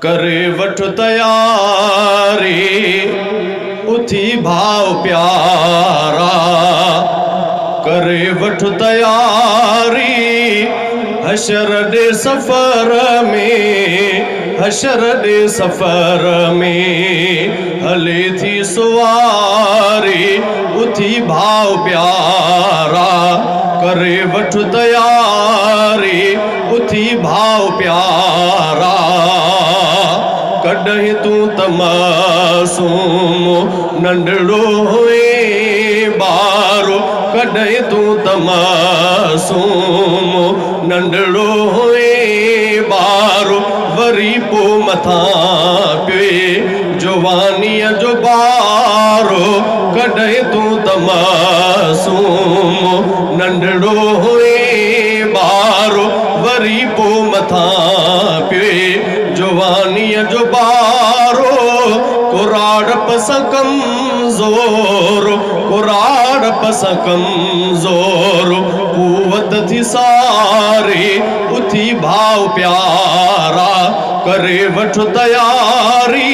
करे वठ तयारी उथी भाव प्यारा करे वठ तयारी हशर दे सफर में हशर दे सफर में हले थी सुवारी उथी भाव प्यारा करे वठ तयारी उथी भाव प्यारा कॾहिं तूं त मासूम नंढड़ो हुए ॿारो कॾहिं तूं त मासूम नंढड़ो हुए ॿारो वरी पोइ मथां पिए जवानीअ जो ॿारो कॾहिं तूं त मासूम नंढड़ो हुए ॿारो वरी पोइ मथां पिए जवानीअ जो ॿारो कुराड़ पस कमज़ोर कुराड़ पस कमज़ोर कुवत थी सारी उथी भाव प्यारा करे वठ तयारी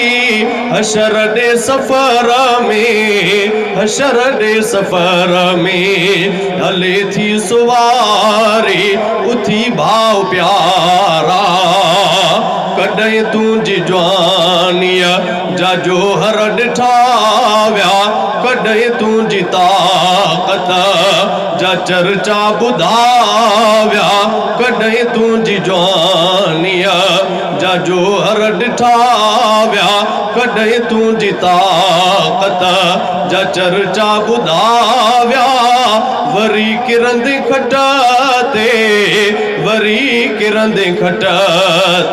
हशर दे सफर में हशर दे सफर में हले थी सुवारी उथी भाव प्यारा कॾहिं तुंहिंजी जवानीअ जा जोहर ॾिठा विया कॾहिं तुंहिंजी ताक़त जा चर्चा ॿुधा विया कॾहिं तुंहिंजी जवानीअ जा जोहर ॾिठा विया कॾहिं तुंहिंजी ताक़त जा चर्चा ॿुधा विया वरी किरंदे खट ते वरी किरंदे खट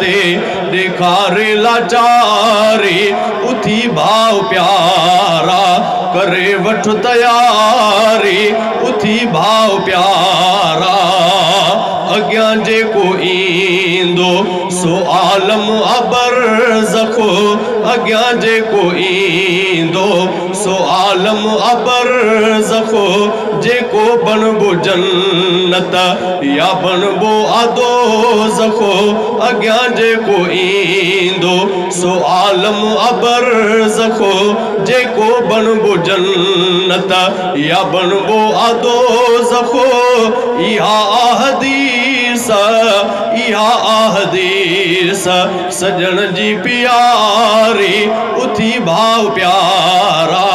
ते ॾेखारे लाचारी उथी भाव प्यारा करे वठ तयारी उथी भाव प्यारा अॻियां जेको ईंदो सो आलम अबरज़खो अॻियां जेको ईंदो सो आलम अबरज़खो जेको बनबो जन्नत या बनबो आदोज़खो अॻियां जेको ईंदो सो आलम अबरज़खो जेको बनबो जन्नत या बनबो आदोज़खो इहा आहदीस सजण जी प्यारी उथी भाव प्यारा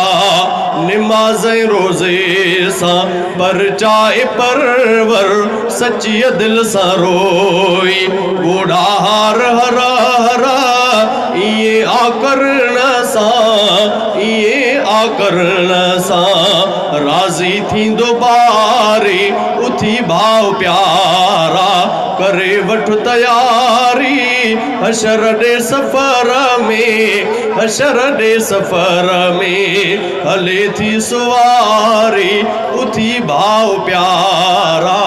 निमाज़ रोज़े सां परचाए परवर सच्चीअ दिल सां रोई ॿोड़ा हार हर हर इहे आकरण सां राज़ी थींदो बारी उथी भाव प्यारा करे वठ तयारी हशर दे सफर में हशर दे सफर में हले थी सुवारी उथी भाव प्यारा